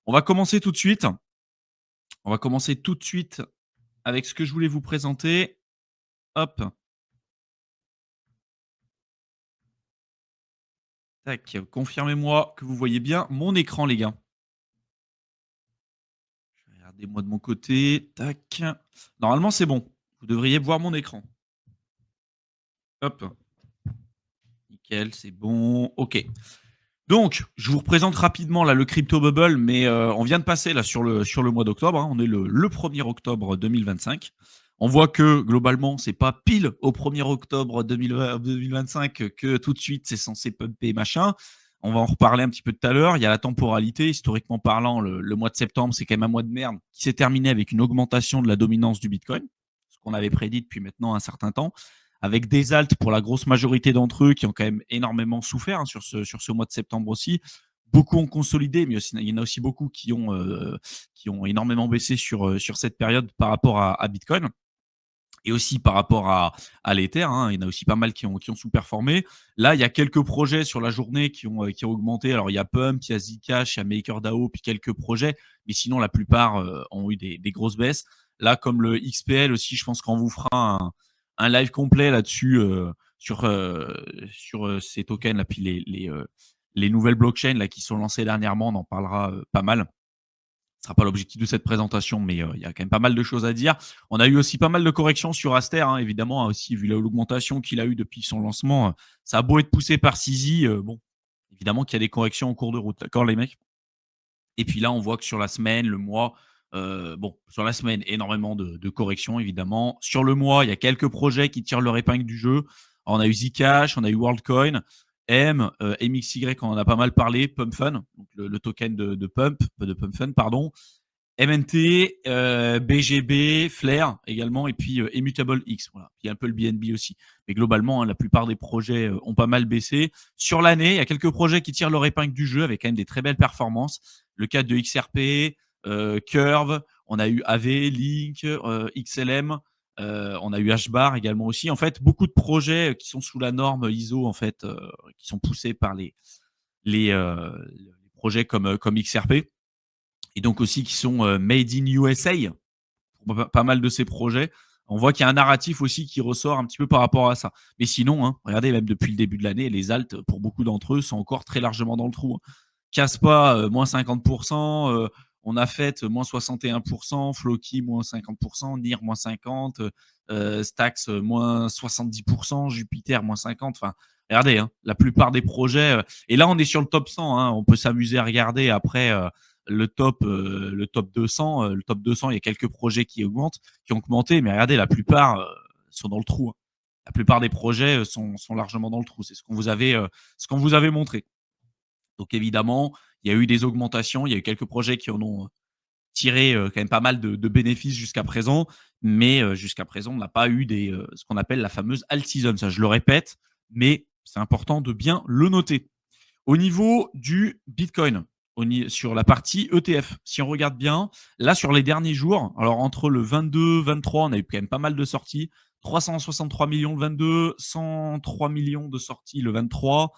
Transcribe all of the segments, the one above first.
On va commencer tout de suite. On va commencer tout de suite avec ce que je voulais vous présenter. Hop, tac, confirmez-moi que vous voyez bien mon écran, les gars. Regardez-moi de mon côté. Tac. Normalement, c'est bon. Vous devriez voir mon écran. Hop, nickel, c'est bon. OK. Donc, je vous représente rapidement là le crypto bubble, mais on vient de passer là sur le mois d'octobre, hein. On est le 1er octobre 2025. On voit que globalement, c'est pas pile au 1er octobre 2025 que tout de suite c'est censé pumper machin. On va en reparler un petit peu tout à l'heure. Il y a la temporalité. Historiquement parlant, le mois de septembre, c'est quand même un mois de merde qui s'est terminé avec une augmentation de la dominance du Bitcoin, ce qu'on avait prédit depuis maintenant un certain temps, avec des alts pour la grosse majorité d'entre eux qui ont quand même énormément souffert, hein, sur ce mois de septembre aussi. Beaucoup ont consolidé, mais il y en a aussi beaucoup qui ont énormément baissé sur cette période par rapport à Bitcoin et aussi par rapport à l'Ether, hein. Il y en a aussi pas mal qui ont sous-performé. Là, il y a quelques projets sur la journée qui ont augmenté. Alors, il y a Pump, il y a Zcash, il y a MakerDAO, puis quelques projets. Mais sinon, la plupart ont eu des grosses baisses. Là, comme le XPL aussi, je pense qu'on vous fera un live complet là-dessus, sur ces tokens, là, puis les nouvelles blockchains là, qui sont lancées dernièrement. On en parlera pas mal. Ce sera pas l'objectif de cette présentation, mais il y a quand même pas mal de choses à dire. On a eu aussi pas mal de corrections sur Aster, hein, évidemment, hein, aussi, vu l'augmentation qu'il a eu depuis son lancement. Ça a beau être poussé par Sisi, bon, évidemment qu'il y a des corrections en cours de route, d'accord, les mecs. Et puis là, on voit que sur la semaine, le mois, bon, sur la semaine, énormément de corrections, évidemment. Sur le mois, il y a quelques projets qui tirent leur épingle du jeu. On a eu Zcash, on a eu WorldCoin, MXY, on en a pas mal parlé, PumpFun, donc le token de Pump, de PumpFun, pardon. MNT, BGB, Flare également, et puis Immutable X. Voilà. Il y a un peu le BNB aussi. Mais globalement, hein, la plupart des projets ont pas mal baissé. Sur l'année, il y a quelques projets qui tirent leur épingle du jeu avec quand même des très belles performances. Le cas de XRP, Curve, on a eu AV, Link, XLM, on a eu HBAR également aussi. En fait, beaucoup de projets qui sont sous la norme ISO, en fait, qui sont poussés par les projets comme XRP et donc aussi qui sont made in USA pour pas mal de ces projets. On voit qu'il y a un narratif aussi qui ressort un petit peu par rapport à ça. Mais sinon, hein, regardez, même depuis le début de l'année, les alts, pour beaucoup d'entre eux, sont encore très largement dans le trou, hein. Caspa, moins 50%, on a fait moins 61%, Floki, moins 50%, NIR, moins 50%, Stax, moins 70%, Jupiter, moins 50%. Enfin, regardez, hein, la plupart des projets. Et là, on est sur le top 100. Hein, on peut s'amuser à regarder après le top 200. Le top 200, il y a quelques projets qui ont augmenté, mais regardez, la plupart sont dans le trou, hein. La plupart des projets sont largement dans le trou. C'est ce qu'on vous avait montré. Donc évidemment, il y a eu des augmentations, il y a eu quelques projets qui en ont tiré quand même pas mal de bénéfices jusqu'à présent, mais jusqu'à présent, on n'a pas eu ce qu'on appelle la fameuse alt season. Ça, je le répète, mais c'est important de bien le noter. Au niveau du Bitcoin, sur la partie ETF, si on regarde bien, là sur les derniers jours, alors entre le 22, 23, on a eu quand même pas mal de sorties. 363 millions le 22, 103 millions de sorties le 23.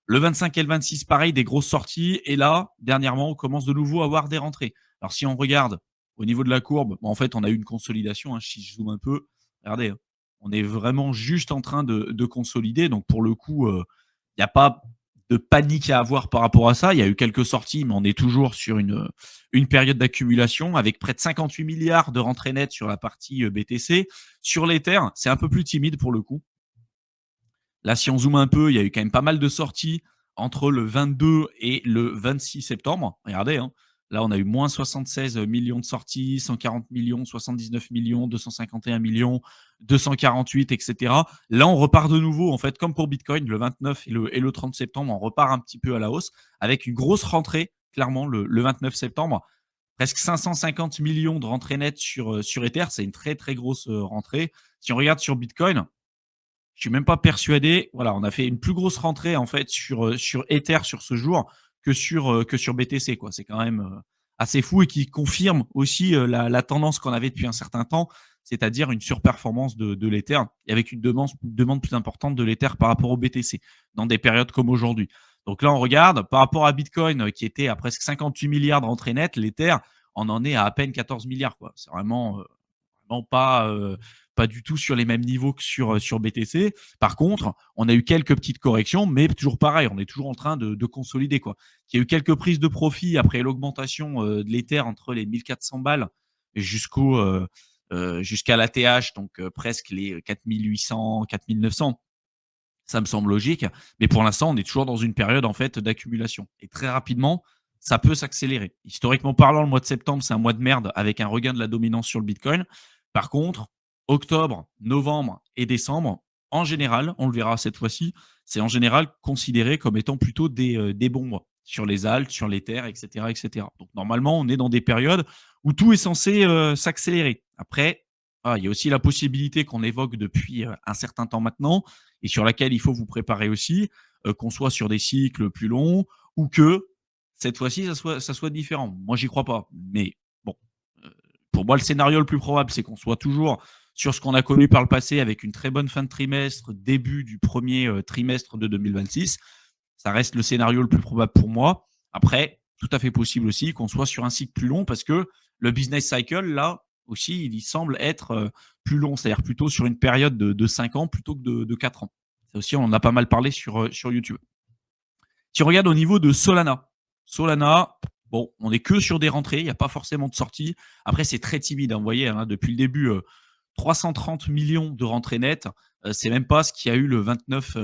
Le 25 et le 26, pareil, des grosses sorties. Et là, dernièrement, on commence de nouveau à avoir des rentrées. Alors, si on regarde au niveau de la courbe, en fait, on a eu une consolidation, hein, si je zoome un peu, regardez, hein, on est vraiment juste en train de consolider. Donc, pour le coup, il n'y a pas de panique à avoir par rapport à ça. Il y a eu quelques sorties, mais on est toujours sur une période d'accumulation avec près de 58 milliards de rentrées nettes sur la partie BTC. Sur l'Ether, c'est un peu plus timide pour le coup. Là, si on zoome un peu, il y a eu quand même pas mal de sorties entre le 22 et le 26 septembre. Regardez, hein. Là, on a eu moins 76 millions de sorties, 140 millions, 79 millions, 251 millions, 248, etc. Là, on repart de nouveau, en fait, comme pour Bitcoin, le 29 et le 30 septembre, on repart un petit peu à la hausse avec une grosse rentrée, clairement, le 29 septembre. Presque 550 millions de rentrées nettes sur Ether. C'est une très, très grosse rentrée. Si on regarde sur Bitcoin, je suis même pas persuadé. Voilà, on a fait une plus grosse rentrée en fait sur Ether sur ce jour que sur BTC, quoi. C'est quand même assez fou et qui confirme aussi la tendance qu'on avait depuis un certain temps, c'est-à-dire une surperformance de l'Ether et avec une demande plus importante de l'Ether par rapport au BTC dans des périodes comme aujourd'hui. Donc là, on regarde par rapport à Bitcoin, qui était à presque 58 milliards de rentrées nettes, l'Ether, on en est à peine 14 milliards, quoi. C'est vraiment, non pas du tout sur les mêmes niveaux que sur BTC. Par contre, on a eu quelques petites corrections, mais toujours pareil, on est toujours en train de consolider, quoi. Il y a eu quelques prises de profit après l'augmentation, de l'Ether entre les 1 400 balles jusqu'à l'ATH, donc presque les 4 800, 4 900. Ça me semble logique, mais pour l'instant, on est toujours dans une période en fait d'accumulation et très rapidement, ça peut s'accélérer. Historiquement parlant, le mois de septembre, c'est un mois de merde avec un regain de la dominance sur le Bitcoin. Par contre, octobre, novembre et décembre, en général, on le verra cette fois-ci, c'est en général considéré comme étant plutôt des bons mois sur les alts, sur les terres, etc., etc. Donc normalement, on est dans des périodes où tout est censé s'accélérer. Après, il y a aussi la possibilité qu'on évoque depuis un certain temps maintenant, et sur laquelle il faut vous préparer aussi, qu'on soit sur des cycles plus longs ou que cette fois-ci, ça soit différent. Moi, j'y crois pas, mais bon, heu, pour moi, le scénario le plus probable, c'est qu'on soit toujours sur ce qu'on a connu par le passé avec une très bonne fin de trimestre, début du premier trimestre de 2026. Ça reste le scénario le plus probable pour moi. Après, tout à fait possible aussi qu'on soit sur un cycle plus long parce que le business cycle, là aussi, il semble être plus long, c'est-à-dire plutôt sur une période de 5 ans plutôt que de 4 ans. Ça aussi, on en a pas mal parlé sur YouTube. Si on regarde au niveau de Solana, Solana, bon, on est que sur des rentrées, il n'y a pas forcément de sortie. Après, c'est très timide, hein, vous voyez, hein, depuis le début, 330 millions de rentrées nettes, c'est même pas ce qu'il y a eu le 29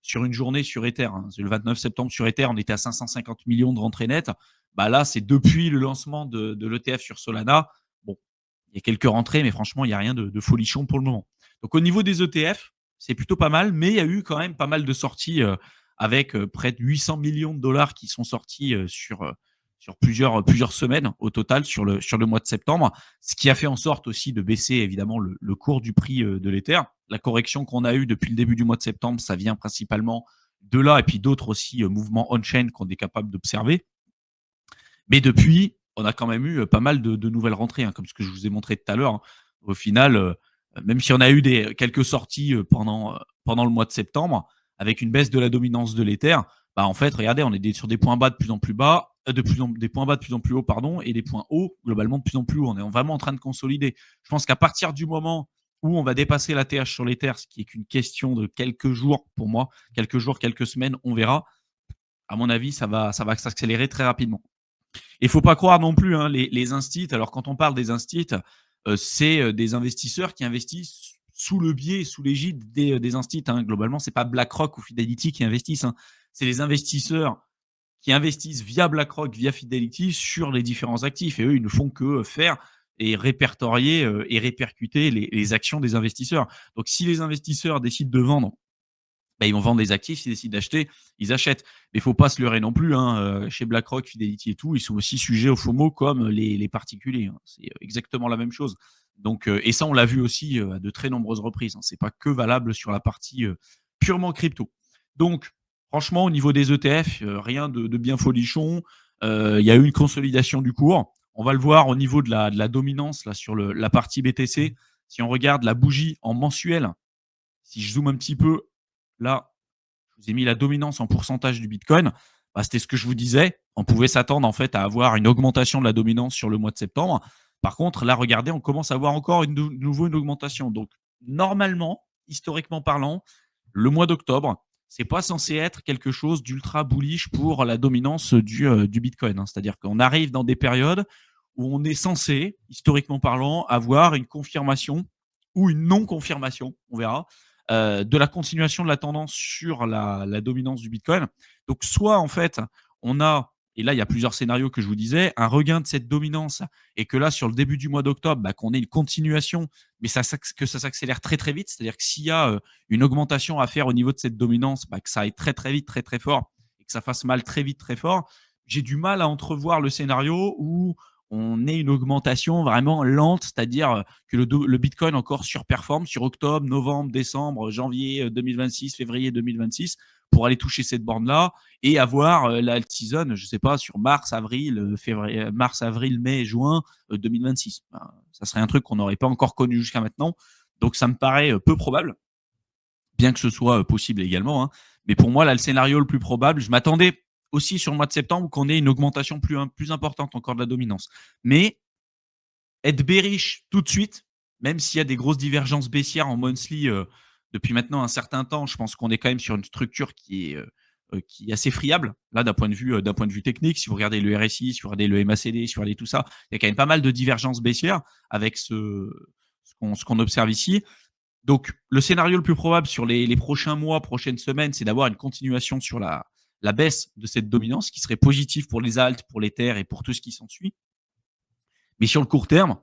sur une journée sur Ether, hein. Le 29 septembre sur Ether, on était à 550 millions de rentrées nettes. Bah là, c'est depuis le lancement de l'ETF sur Solana. Bon, il y a quelques rentrées, mais franchement, il n'y a rien de folichon pour le moment. Donc au niveau des ETF, c'est plutôt pas mal, mais il y a eu quand même pas mal de sorties avec près de 800 millions de dollars qui sont sortis sur plusieurs semaines au total sur le mois de septembre, ce qui a fait en sorte aussi de baisser évidemment le cours du prix de l'Ether. La correction qu'on a eue depuis le début du mois de septembre, ça vient principalement de là et puis d'autres aussi mouvements on-chain qu'on est capable d'observer. Mais depuis, on a quand même eu pas mal de nouvelles rentrées, hein, comme ce que je vous ai montré tout à l'heure, hein. Au final, même si on a eu quelques sorties pendant le mois de septembre, avec une baisse de la dominance de l'Ether, bah, en fait, regardez, on est sur des points bas de plus en plus bas, des points bas de plus en plus hauts, pardon, et des points hauts globalement de plus en plus hauts. On est vraiment en train de consolider. Je pense qu'à partir du moment où on va dépasser la TH sur l'Ether, ce qui est qu'une question de quelques jours pour moi, quelques jours, quelques semaines, on verra. À mon avis, ça va s'accélérer très rapidement. Il ne faut pas croire non plus, hein, les instits. Alors, quand on parle des instits, c'est des investisseurs qui investissent sous le biais, sous l'égide des instits, hein. Globalement, ce n'est pas BlackRock ou Fidelity qui investissent, hein. C'est les investisseurs qui investissent via BlackRock, via Fidelity sur les différents actifs. Et eux, ils ne font que faire et répertorier et répercuter les actions des investisseurs. Donc, si les investisseurs décident de vendre, bah, ils vont vendre des actifs, s'ils décident d'acheter, ils achètent. Mais il ne faut pas se leurrer non plus, hein, chez BlackRock, Fidelity et tout, ils sont aussi sujets au FOMO comme les particuliers, hein. C'est exactement la même chose. Donc, et ça, on l'a vu aussi à de très nombreuses reprises, hein. Ce n'est pas que valable sur la partie purement crypto. Donc, franchement, au niveau des ETF, rien de bien folichon. Il y a eu une consolidation du cours. On va le voir au niveau de la dominance là, sur la partie BTC. Si on regarde la bougie en mensuel, si je zoome un petit peu, là, je vous ai mis la dominance en pourcentage du Bitcoin. Bah, c'était ce que je vous disais. On pouvait s'attendre en fait à avoir une augmentation de la dominance sur le mois de septembre. Par contre, là, regardez, on commence à avoir encore nouveau une augmentation. Donc, normalement, historiquement parlant, le mois d'octobre, c'est pas censé être quelque chose d'ultra bullish pour la dominance du Bitcoin, hein. C'est-à-dire qu'on arrive dans des périodes où on est censé, historiquement parlant, avoir une confirmation ou une non-confirmation, on verra, de la continuation de la tendance sur la dominance du Bitcoin. Donc, soit en fait, on a, et là, il y a plusieurs scénarios que je vous disais, un regain de cette dominance et que là, sur le début du mois d'octobre, bah, qu'on ait une continuation, mais que ça s'accélère très très vite. C'est-à-dire que s'il y a une augmentation à faire au niveau de cette dominance, bah, que ça aille très très vite, très très fort et que ça fasse mal très vite, très fort. J'ai du mal à entrevoir le scénario où on ait une augmentation vraiment lente, c'est-à-dire que le Bitcoin encore surperforme sur octobre, novembre, décembre, janvier 2026, février 2026 pour aller toucher cette borne-là et avoir la alt season, je ne sais pas, sur mars, avril, février, mars, avril, mai, juin 2026. Ben, ça serait un truc qu'on n'aurait pas encore connu jusqu'à maintenant. Donc ça me paraît peu probable, bien que ce soit possible également, hein. Mais pour moi, là, le scénario le plus probable, je m'attendais aussi sur le mois de septembre qu'on ait une augmentation plus importante encore de la dominance. Mais être bearish tout de suite, même s'il y a des grosses divergences baissières en monthly depuis maintenant un certain temps, je pense qu'on est quand même sur une structure qui est assez friable. Là, d'un point de vue technique, si vous regardez le RSI, si vous regardez le MACD, si vous regardez tout ça, il y a quand même pas mal de divergences baissières avec ce qu'on observe ici. Donc, le scénario le plus probable sur les prochains mois, prochaines semaines, c'est d'avoir une continuation sur la baisse de cette dominance qui serait positive pour les alts, pour les terres et pour tout ce qui s'ensuit. Mais sur le court terme,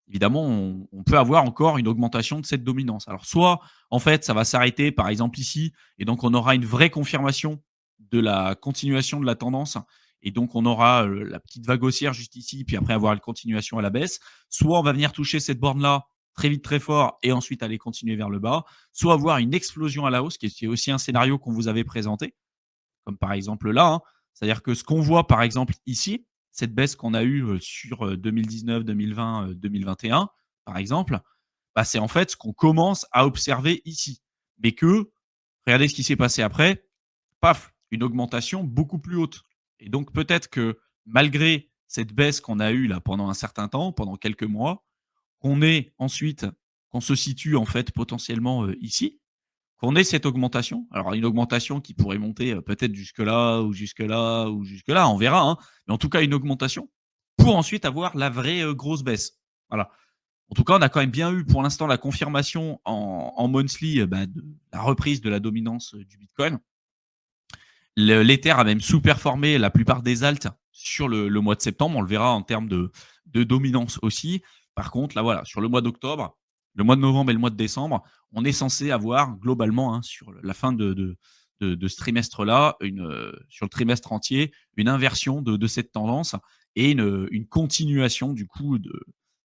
évidemment, on peut avoir encore une augmentation de cette dominance. Alors, soit, en fait, ça va s'arrêter, par exemple, ici, et donc on aura une vraie confirmation de la continuation de la tendance, et donc on aura la petite vague haussière juste ici, puis après avoir une continuation à la baisse. Soit on va venir toucher cette borne-là très vite, très fort, et ensuite aller continuer vers le bas. Soit avoir une explosion à la hausse, qui est aussi un scénario qu'on vous avait présenté, comme par exemple là, hein. C'est-à-dire que ce qu'on voit, par exemple, ici, cette baisse qu'on a eue sur 2019, 2020, 2021, par exemple, bah, c'est en fait ce qu'on commence à observer ici. Mais que, regardez ce qui s'est passé après, paf, une augmentation beaucoup plus haute. Et donc peut-être que malgré cette baisse qu'on a eue là pendant un certain temps, pendant quelques mois, qu'on se situe en fait potentiellement ici, qu'on ait cette augmentation. Alors une augmentation qui pourrait monter, peut-être jusque-là ou jusque-là ou jusque-là, on verra, hein. Mais en tout cas une augmentation pour ensuite avoir la vraie, grosse baisse. Voilà. En tout cas, on a quand même bien eu pour l'instant la confirmation en monthly, bah, de la reprise de la dominance, du bitcoin. L'Ether a même sous-performé la plupart des alts sur le mois de septembre. On le verra en termes de dominance aussi. Par contre, là, voilà, sur le mois d'octobre, le mois de novembre et le mois de décembre, on est censé avoir globalement, hein, sur la fin de ce trimestre-là, sur le trimestre entier, une inversion de cette tendance et une continuation du coup de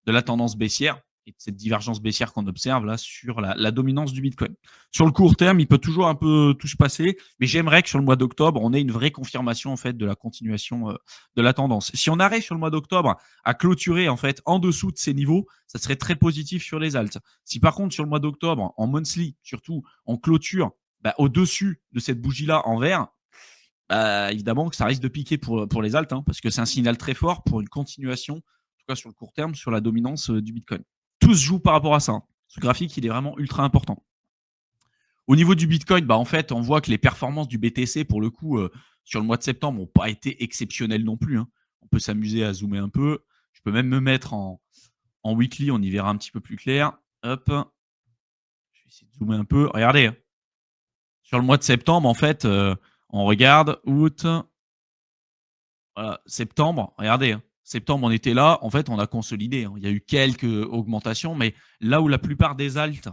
la tendance baissière et de cette divergence baissière qu'on observe là sur la dominance du Bitcoin. Sur le court terme, il peut toujours un peu tout se passer, mais j'aimerais que sur le mois d'octobre, on ait une vraie confirmation en fait de la continuation de la tendance. Si on arrive sur le mois d'octobre à clôturer en fait en dessous de ces niveaux, ça serait très positif sur les alts. Si par contre sur le mois d'octobre, en monthly surtout, on clôture bah, au-dessus de cette bougie-là en vert, bah, évidemment que ça risque de piquer pour les alts, hein, parce que c'est un signal très fort pour une continuation, en tout cas sur le court terme, sur la dominance du Bitcoin. Tout se joue par rapport à ça, hein. Ce graphique, il est vraiment ultra important. Au niveau du Bitcoin, bah, en fait, on voit que les performances du BTC, pour le coup, sur le mois de septembre, n'ont pas été exceptionnelles non plus, hein. On peut s'amuser à zoomer un peu. Je peux même me mettre en weekly, on y verra un petit peu plus clair. Hop, je vais essayer de zoomer un peu. Regardez, hein. Sur le mois de septembre, en fait, on regarde août, voilà, septembre, regardez, hein. Septembre, on était là. En fait, on a consolidé, hein. Il y a eu quelques augmentations, mais là où la plupart des alts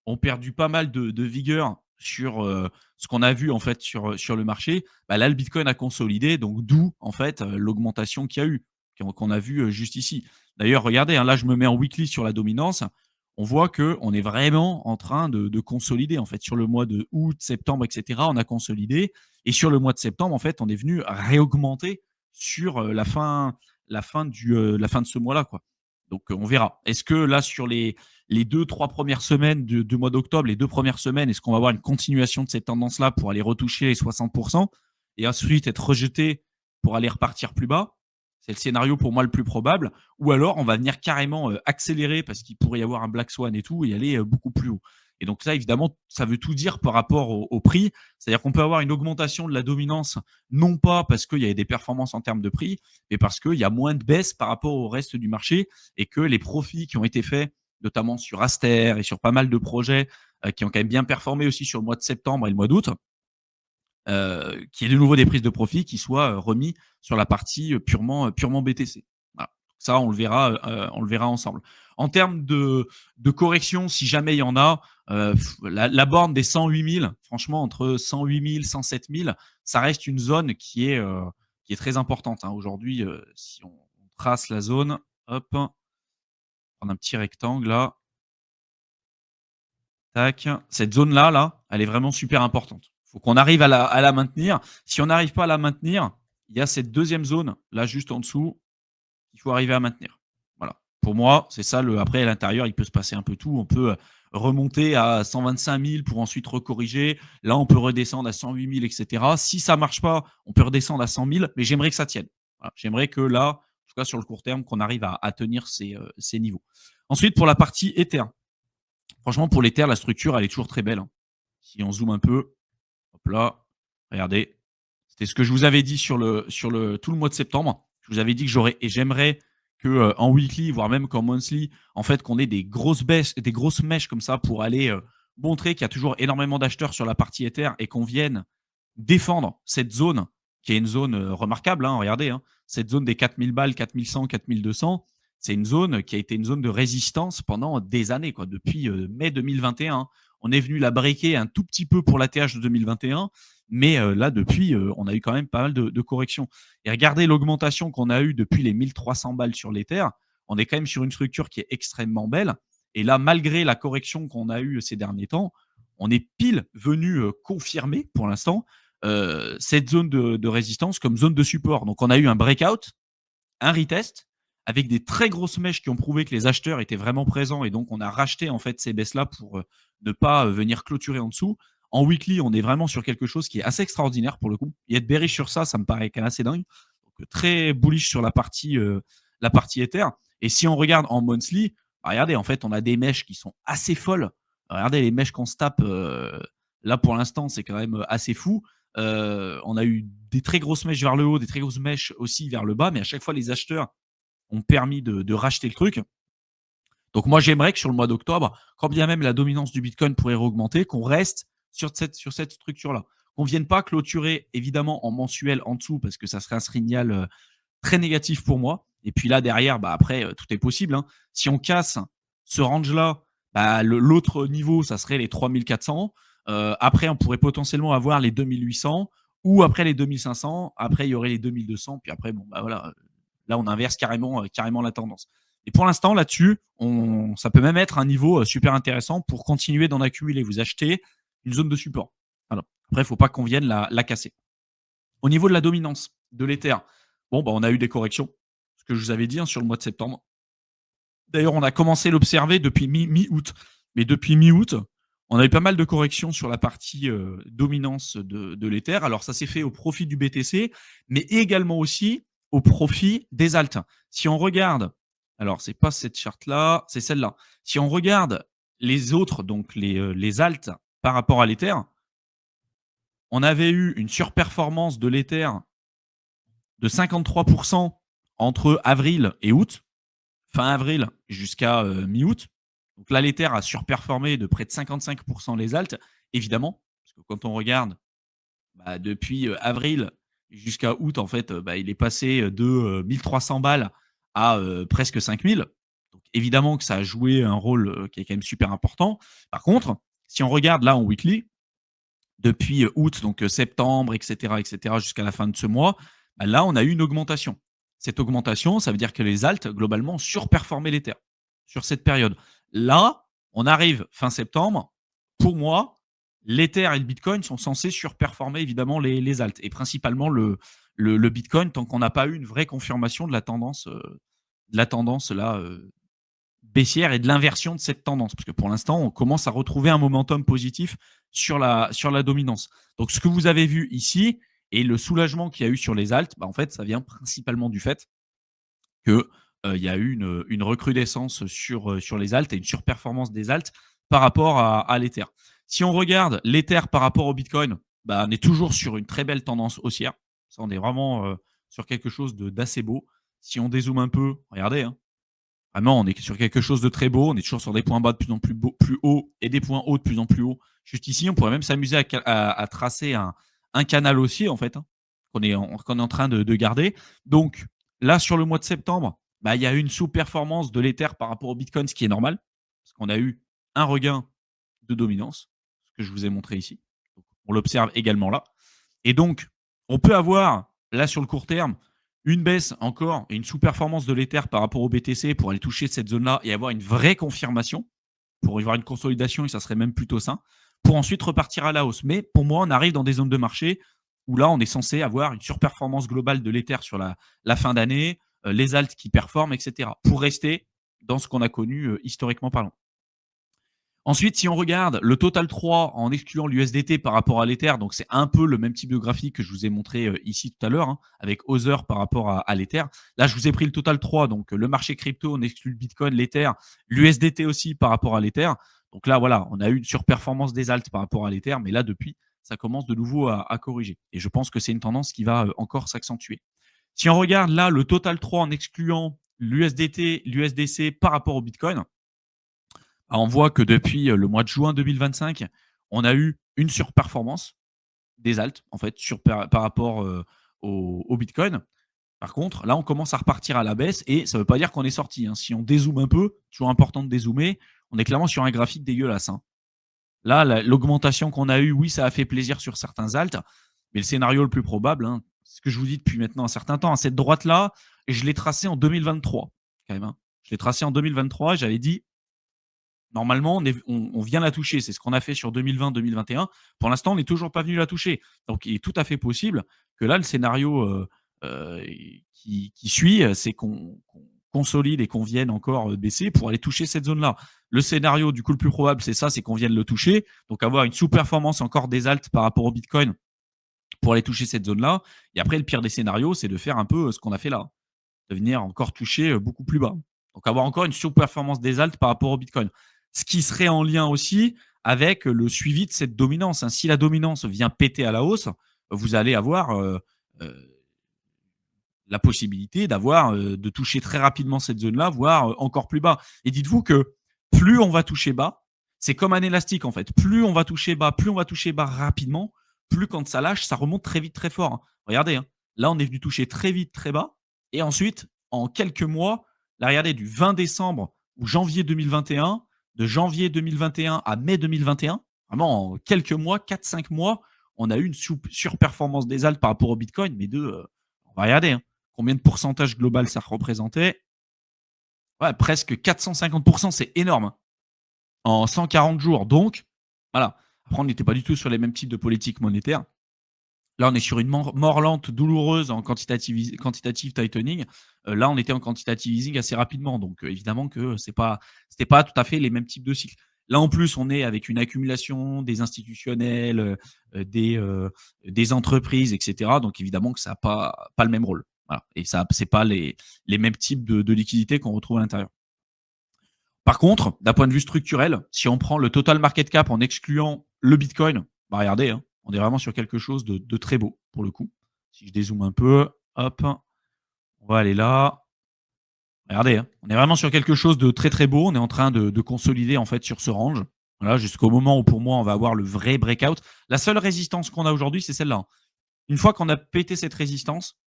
ont perdu pas mal de vigueur sur ce qu'on a vu en fait sur le marché, bah là, le Bitcoin a consolidé. Donc, d'où en fait l'augmentation qu'il y a eu, qu'on a vu juste ici. D'ailleurs, regardez, hein, là, je me mets en weekly sur la dominance. On voit qu'on est vraiment en train de consolider. En fait, sur le mois de août, septembre, etc., on a consolidé. Et sur le mois de septembre, en fait, on est venu réaugmenter sur la fin de ce mois-là, quoi. Donc, on verra. Est-ce que là, sur les 2-3 premières semaines du mois d'octobre, les 2 premières semaines, est-ce qu'on va avoir une continuation de cette tendance-là pour aller retoucher les 60 et ensuite être rejeté pour aller repartir plus bas? C'est le scénario pour moi le plus probable. Ou alors, on va venir carrément accélérer parce qu'il pourrait y avoir un black swan et tout et aller beaucoup plus haut. Et donc ça, évidemment, ça veut tout dire par rapport au prix. C'est-à-dire qu'on peut avoir une augmentation de la dominance, non pas parce qu'il y a des performances en termes de prix, mais parce qu'il y a moins de baisse par rapport au reste du marché et que les profits qui ont été faits, notamment sur Aster et sur pas mal de projets qui ont quand même bien performé aussi sur le mois de septembre et le mois d'août, qu'il y ait de nouveau des prises de profit qui soient remis sur la partie purement BTC. Voilà. Ça, on le verra ensemble. En termes de correction, si jamais il y en a, la borne des 108 000, franchement, entre 108 000 107 000, ça reste une zone qui est très importante, hein. Aujourd'hui, si on trace la zone, hop, prendre un petit rectangle là, tac. Cette zone-là, là, elle est vraiment super importante. Il faut qu'on arrive à la maintenir. Si on n'arrive pas à la maintenir, il y a cette deuxième zone, là, juste en dessous, qu'il faut arriver à maintenir. Voilà. Pour moi, c'est ça. Après, à l'intérieur, il peut se passer un peu tout. On peut remonter à 125 000 pour ensuite recorriger. Là, on peut redescendre à 108 000, etc. Si ça marche pas, on peut redescendre à 100 000, mais j'aimerais que ça tienne. Voilà. J'aimerais que là, en tout cas sur le court terme, qu'on arrive à tenir ces niveaux. Ensuite, pour la partie Ether. Franchement, pour l'Ether, la structure, elle est toujours très belle, hein. Si on zoome un peu, hop là, regardez. C'était ce que je vous avais dit sur tout le mois de septembre. Je vous avais dit que j'aimerais que en weekly, voire même qu'en monthly, en fait, qu'on ait des grosses mèches comme ça pour aller montrer qu'il y a toujours énormément d'acheteurs sur la partie Ether et qu'on vienne défendre cette zone qui est une zone remarquable. Hein, regardez, hein, cette zone des 4000 balles, 4100, 4200, c'est une zone qui a été une zone de résistance pendant des années, quoi, depuis mai 2021. On est venu la breaker un tout petit peu pour l'ATH de 2021, mais là, depuis, on a eu quand même pas mal de corrections. Et regardez l'augmentation qu'on a eue depuis les 1300 balles sur l'Ether. On est quand même sur une structure qui est extrêmement belle. Et là, malgré la correction qu'on a eue ces derniers temps, on est pile venu confirmer pour l'instant cette zone de résistance comme zone de support. Donc, on a eu un breakout, un retest avec des très grosses mèches qui ont prouvé que les acheteurs étaient vraiment présents et donc on a racheté en fait ces baisses-là pour ne pas venir clôturer en dessous. En weekly, on est vraiment sur quelque chose qui est assez extraordinaire pour le coup. Et être bearish sur ça, ça me paraît quand même assez dingue. Donc, très bullish sur la partie Ether. Et si on regarde en monthly, bah, regardez, en fait, on a des mèches qui sont assez folles. Regardez les mèches qu'on se tape. Là, pour l'instant, c'est quand même assez fou. On a eu des très grosses mèches vers le haut, des très grosses mèches aussi vers le bas, mais à chaque fois, les acheteurs ont permis de racheter le truc. Donc moi, j'aimerais que sur le mois d'octobre, quand bien même la dominance du Bitcoin pourrait augmenter, qu'on reste sur cette structure-là. Qu'on ne vienne pas clôturer, évidemment, en mensuel en dessous, parce que ça serait un signal très négatif pour moi. Et puis là, derrière, bah, après, tout est possible. Hein. Si on casse ce range-là, bah, l'autre niveau, ça serait les 3400. Après, on pourrait potentiellement avoir les 2800 ou après les 2500. Après, il y aurait les 2200. Puis après, bon, bah voilà, là, on inverse carrément la tendance. Et pour l'instant, là-dessus, ça peut même être un niveau super intéressant pour continuer d'en accumuler. Vous achetez une zone de support. Alors, après, il ne faut pas qu'on vienne la casser. Au niveau de la dominance de l'Ether, bon, bah, on a eu des corrections, ce que je vous avais dit, hein, sur le mois de septembre. D'ailleurs, on a commencé à l'observer depuis mi-août. Mais depuis mi-août, on a eu pas mal de corrections sur la partie dominance de l'Ether. Alors, ça s'est fait au profit du BTC, mais également aussi au profit des alts. Si on regarde, alors c'est pas cette charte-là, c'est celle-là. Si on regarde les autres, donc les alts par rapport à l'Ether, on avait eu une surperformance de l'Ether de 53% entre avril et août, fin avril jusqu'à mi-août. Donc là, l'Ether a surperformé de près de 55% les alts, évidemment, parce que quand on regarde bah, depuis avril jusqu'à août, en fait, bah, il est passé de 1300 balles à presque 5000. Donc évidemment que ça a joué un rôle qui est quand même super important. Par contre, si on regarde là en weekly, depuis août, donc septembre, etc., jusqu'à la fin de ce mois, bah, là, on a eu une augmentation. Cette augmentation, ça veut dire que les alts, globalement, ont surperformé l'Ether sur cette période. Là, on arrive fin septembre. Pour moi, l'Ether et le Bitcoin sont censés surperformer évidemment les alts et principalement le Bitcoin tant qu'on n'a pas eu une vraie confirmation de la tendance là, baissière et de l'inversion de cette tendance. Parce que pour l'instant, on commence à retrouver un momentum positif sur la dominance. Donc, ce que vous avez vu ici et le soulagement qu'il y a eu sur les alts, bah, en fait, ça vient principalement du fait qu'il y a eu une recrudescence sur les alts et une surperformance des alts par rapport à l'Ether. Si on regarde l'Ether par rapport au Bitcoin, bah, on est toujours sur une très belle tendance haussière. Ça, on est vraiment sur quelque chose d'assez beau. Si on dézoome un peu, regardez, hein, vraiment, on est sur quelque chose de très beau. On est toujours sur des points bas de plus en plus hauts et des points hauts de plus en plus hauts. Juste ici, on pourrait même s'amuser à tracer un canal haussier, en fait, hein, qu'on est en train de garder. Donc, là, sur le mois de septembre, bah, il y a eu une sous-performance de l'Ether par rapport au Bitcoin, ce qui est normal, parce qu'on a eu un regain de dominance, ce que je vous ai montré ici. Donc, on l'observe également là. Et donc, on peut avoir, là, sur le court terme, une baisse encore et une sous-performance de l'Ether par rapport au BTC pour aller toucher cette zone-là et avoir une vraie confirmation, pour y avoir une consolidation et ça serait même plutôt sain, pour ensuite repartir à la hausse. Mais pour moi, on arrive dans des zones de marché où là, on est censé avoir une surperformance globale de l'Ether sur la fin d'année, les alts qui performent, etc. pour rester dans ce qu'on a connu historiquement parlant. Ensuite, si on regarde le total 3 en excluant l'USDT par rapport à l'Ether, donc c'est un peu le même type de graphique que je vous ai montré ici tout à l'heure, hein, avec Other par rapport à l'Ether. Là, je vous ai pris le total 3, donc le marché crypto, on exclut le Bitcoin, l'Ether, l'USDT aussi par rapport à l'Ether. Donc là, voilà, on a eu une surperformance des alts par rapport à l'Ether, mais là, depuis, ça commence de nouveau à corriger. Et je pense que c'est une tendance qui va encore s'accentuer. Si on regarde là le total 3 en excluant l'USDT, l'USDC par rapport au Bitcoin, on voit que depuis le mois de juin 2025, on a eu une surperformance des alts, en fait, par rapport au Bitcoin. Par contre, là, on commence à repartir à la baisse et ça ne veut pas dire qu'on est sorti, hein. Si on dézoome un peu, toujours important de dézoomer, on est clairement sur un graphique dégueulasse, hein. Là, l'augmentation qu'on a eue, oui, ça a fait plaisir sur certains alts, mais le scénario le plus probable, hein, c'est ce que je vous dis depuis maintenant un certain temps, hein, cette droite-là, je l'ai tracée en 2023, quand même, hein. Je l'ai tracée en 2023, j'avais dit normalement, on vient la toucher. C'est ce qu'on a fait sur 2020-2021. Pour l'instant, on n'est toujours pas venu la toucher. Donc, il est tout à fait possible que là, le scénario euh, qui suit, c'est qu'on consolide et qu'on vienne encore baisser pour aller toucher cette zone-là. Le scénario, du coup, le plus probable, c'est ça, c'est qu'on vienne le toucher. Donc, avoir une sous-performance encore des alts par rapport au Bitcoin pour aller toucher cette zone-là. Et après, le pire des scénarios, c'est de faire un peu ce qu'on a fait là, de venir encore toucher beaucoup plus bas. Donc avoir encore une surperformance des alts par rapport au Bitcoin. Ce qui serait en lien aussi avec le suivi de cette dominance, hein. Si la dominance vient péter à la hausse, vous allez avoir euh, la possibilité d'avoir de toucher très rapidement cette zone-là, voire encore plus bas. Et dites-vous que plus on va toucher bas, c'est comme un élastique en fait. Plus on va toucher bas, plus on va toucher bas rapidement, plus quand ça lâche, ça remonte très vite, très fort, hein. Regardez, hein, là on est venu toucher très vite, très bas, et ensuite en quelques mois, là regardez du 20 décembre ou janvier 2021, de janvier 2021 à mai 2021, vraiment en quelques mois, 4-5 mois, on a eu une surperformance des alts par rapport au Bitcoin, mais on va regarder, hein, combien de pourcentage global ça représentait? Ouais, presque 450%, c'est énorme, hein, en 140 jours. Donc, voilà. Après, on n'était pas du tout sur les mêmes types de politiques monétaires. Là, on est sur une mort lente, douloureuse en quantitative tightening. Là, on était en quantitative easing assez rapidement. Donc, évidemment que c'était pas tout à fait les mêmes types de cycles. Là, en plus, on est avec une accumulation des institutionnels, des entreprises, etc. Donc, évidemment que ça n'a pas le même rôle. Voilà. Et ça, c'est pas les mêmes types de liquidités qu'on retrouve à l'intérieur. Par contre, d'un point de vue structurel, si on prend le total market cap en excluant le Bitcoin, bah regardez, hein, on est vraiment sur quelque chose de très beau pour le coup. Si je dézoome un peu, hop, on va aller là. Regardez, hein, on est vraiment sur quelque chose de très très beau. On est en train de consolider en fait sur ce range. Voilà, jusqu'au moment où pour moi on va avoir le vrai breakout. La seule résistance qu'on a aujourd'hui, c'est celle-là, hein. Une fois qu'on a pété cette résistance,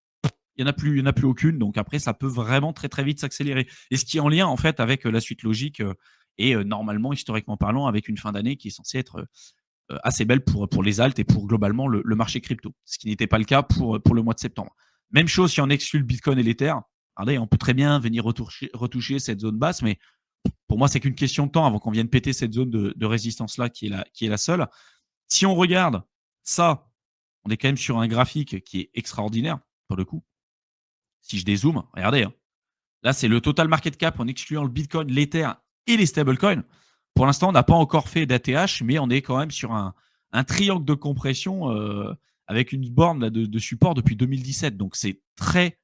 il y en a plus aucune. Donc après, ça peut vraiment très très vite s'accélérer. Et ce qui est en lien en fait avec la suite logique et normalement, historiquement parlant, avec une fin d'année qui est censée être assez belle pour les alts et pour globalement le marché crypto. Ce qui n'était pas le cas pour le mois de septembre. Même chose si on exclut le Bitcoin et l'Ether. Regardez, on peut très bien venir retoucher cette zone basse, mais pour moi, c'est qu'une question de temps avant qu'on vienne péter cette zone de résistance-là qui est la seule. Si on regarde ça, on est quand même sur un graphique qui est extraordinaire, pour le coup. Si je dézoome, regardez, hein. Là, c'est le total market cap en excluant le Bitcoin, l'Ether et les stablecoins. Pour l'instant, on n'a pas encore fait d'ATH, mais on est quand même sur un triangle de compression avec une borne là, de support depuis 2017. Donc, c'est très,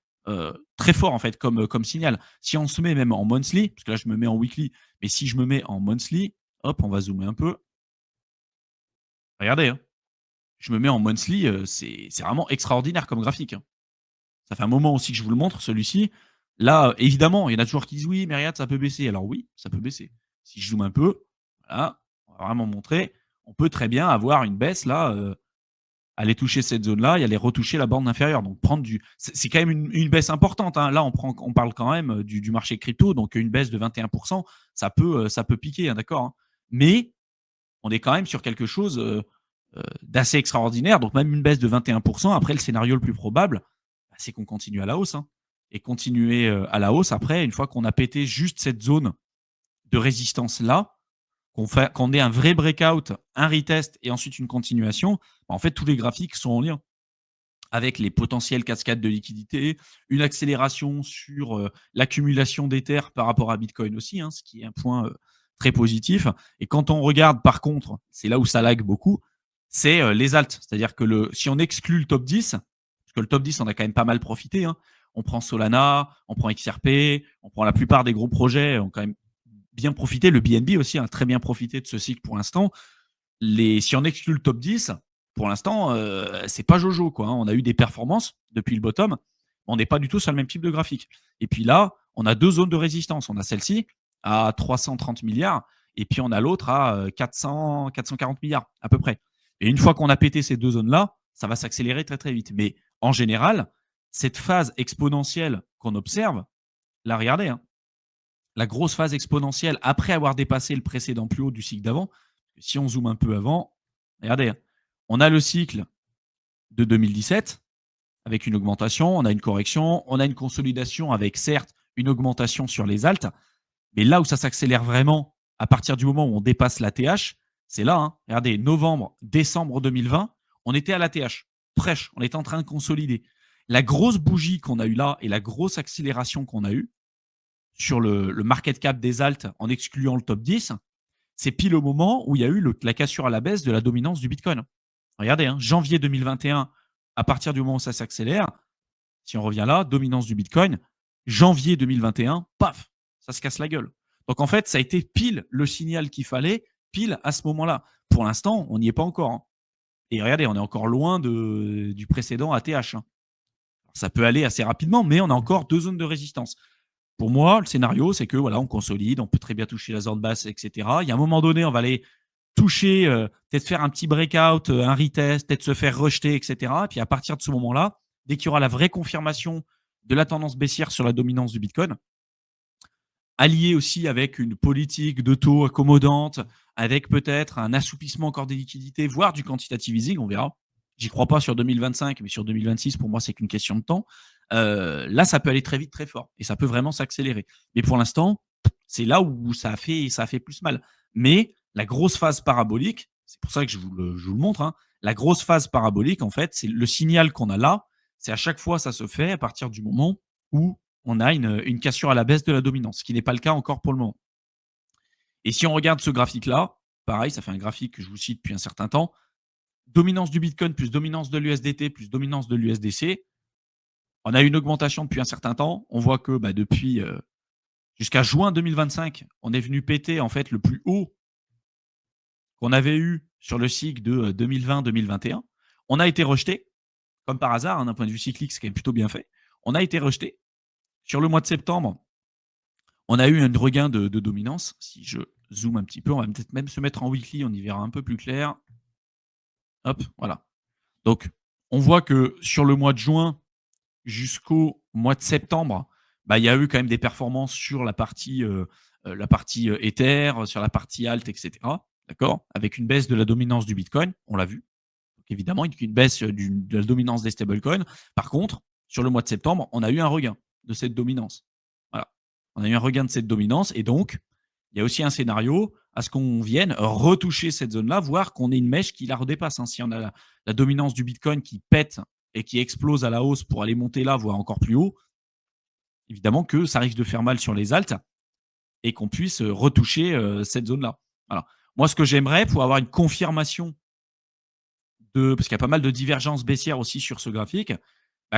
très fort en fait comme signal. Si on se met même en monthly, parce que là, je me mets en weekly, mais si je me mets en monthly, hop, on va zoomer un peu. Regardez, hein, je me mets en monthly, c'est vraiment extraordinaire comme graphique, hein. Ça fait un moment aussi que je vous le montre, celui-ci. Là, évidemment, il y en a toujours qui disent: «Oui, mais regarde, ça peut baisser». Alors oui, ça peut baisser. Si je zoome un peu, voilà, on va vraiment montrer, on peut très bien avoir une baisse là, aller toucher cette zone-là et aller retoucher la bande inférieure. Donc prendre du c'est quand même une baisse importante, hein. Là, on parle quand même, du marché crypto, donc une baisse de 21, ça peut piquer, hein, d'accord, hein. Mais on est quand même sur quelque chose, d'assez extraordinaire. Donc même une baisse de 21, après le scénario le plus probable, bah, c'est qu'on continue à la hausse, hein, et continuer, à la hausse après une fois qu'on a pété juste cette zone de résistance là, qu'on ait un vrai breakout, un retest et ensuite une continuation, bah, en fait tous les graphiques sont en lien avec les potentielles cascades de liquidités, une accélération sur, l'accumulation d'Ether par rapport à Bitcoin aussi, hein, ce qui est un point, très positif. Et quand on regarde, par contre, c'est là où ça lag beaucoup, c'est les alts. C'est-à-dire que si on exclut le top 10, parce que le top 10, on a quand même pas mal profité, hein. On prend Solana, on prend XRP, on prend la plupart des gros projets, on quand même bien profité. Le BNB aussi a très bien profité de ce cycle pour l'instant. Si on exclut le top 10, pour l'instant, c'est pas Jojo, quoi, hein. On a eu des performances depuis le bottom. On n'est pas du tout sur le même type de graphique. Et puis là, on a deux zones de résistance. On a celle-ci à 330 milliards et puis on a l'autre à 440 milliards à peu près. Et une fois qu'on a pété ces deux zones-là, ça va s'accélérer très très vite. Mais en général, cette phase exponentielle qu'on observe, là, regardez, hein, la grosse phase exponentielle après avoir dépassé le précédent plus haut du cycle d'avant, si on zoome un peu avant, regardez, hein, on a le cycle de 2017 avec une augmentation, on a une correction, on a une consolidation avec certes une augmentation sur les altes, mais là où ça s'accélère vraiment, à partir du moment où on dépasse la TH, c'est là, hein, regardez, novembre, décembre 2020, on était à la TH, fraîche, on était en train de consolider. La grosse bougie qu'on a eue là et la grosse accélération qu'on a eue sur le market cap des altes en excluant le top 10, c'est pile au moment où il y a eu la cassure à la baisse de la dominance du Bitcoin. Regardez, hein, janvier 2021, à partir du moment où ça s'accélère, si on revient là, dominance du Bitcoin, janvier 2021, paf, ça se casse la gueule. Donc en fait, ça a été pile le signal qu'il fallait, pile à ce moment-là. Pour l'instant, on n'y est pas encore, hein. Et regardez, on est encore loin du précédent ATH, hein. Ça peut aller assez rapidement, mais on a encore deux zones de résistance. Pour moi, le scénario, c'est que voilà, on consolide, on peut très bien toucher la zone basse, etc. Il y a un moment donné, on va aller toucher, peut-être faire un petit breakout, un retest, peut-être se faire rejeter, etc. Et puis à partir de ce moment-là, dès qu'il y aura la vraie confirmation de la tendance baissière sur la dominance du Bitcoin, allié aussi avec une politique de taux accommodante, avec peut-être un assouplissement encore des liquidités, voire du quantitative easing, on verra. J'y crois pas sur 2025, mais sur 2026, pour moi, c'est qu'une question de temps. Là, ça peut aller très vite, très fort, et ça peut vraiment s'accélérer. Mais pour l'instant, c'est là où ça a fait plus mal. Mais la grosse phase parabolique, c'est pour ça que je vous le montre, hein, la grosse phase parabolique, en fait, c'est le signal qu'on a là, c'est à chaque fois, ça se fait à partir du moment où on a une cassure à la baisse de la dominance, ce qui n'est pas le cas encore pour le moment. Et si on regarde ce graphique-là, pareil, ça fait un graphique que je vous cite depuis un certain temps, dominance du Bitcoin plus dominance de l'USDT plus dominance de l'USDC, on a une augmentation depuis un certain temps. On voit que depuis jusqu'à juin 2025, on est venu péter en fait le plus haut qu'on avait eu sur le cycle de 2020-2021. On a été rejeté, comme par hasard, hein, d'un point de vue cyclique, c'est quand même plutôt bien fait. On a été rejeté. Sur le mois de septembre, on a eu un regain de dominance. Si je zoome un petit peu, on va peut-être même se mettre en weekly, on y verra un peu plus clair. Hop, voilà. Donc, on voit que sur le mois de juin jusqu'au mois de septembre, il y a eu quand même des performances sur la partie Ether, sur la partie alt, etc. D'accord. Avec une baisse de la dominance du Bitcoin, on l'a vu. Donc, évidemment, une baisse de la dominance des stablecoins. Par contre, sur le mois de septembre, on a eu un regain de cette dominance. Voilà. On a eu un regain de cette dominance et donc, il y a aussi un scénario à ce qu'on vienne retoucher cette zone-là, voire qu'on ait une mèche qui la redépasse, hein. Si on a la dominance du Bitcoin qui pète et qui explose à la hausse pour aller monter là, voire encore plus haut, évidemment que ça risque de faire mal sur les alts et qu'on puisse retoucher cette zone-là. Voilà. Moi, ce que j'aimerais pour avoir une confirmation parce qu'il y a pas mal de divergences baissières aussi sur ce graphique,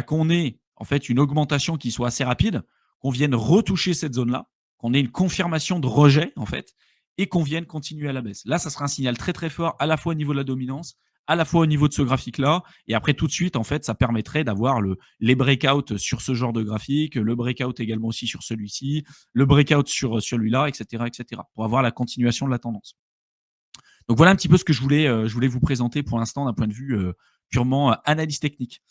qu'on ait en fait une augmentation qui soit assez rapide, qu'on vienne retoucher cette zone-là, qu'on ait une confirmation de rejet en fait, et qu'on vienne continuer à la baisse. Là, ça sera un signal très très fort à la fois au niveau de la dominance, à la fois au niveau de ce graphique-là, et après tout de suite, en fait, ça permettrait d'avoir les breakouts sur ce genre de graphique, le breakout également aussi sur celui-ci, le breakout sur celui-là, etc., pour avoir la continuation de la tendance. Donc voilà un petit peu ce que je voulais vous présenter pour l'instant d'un point de vue purement analyse technique.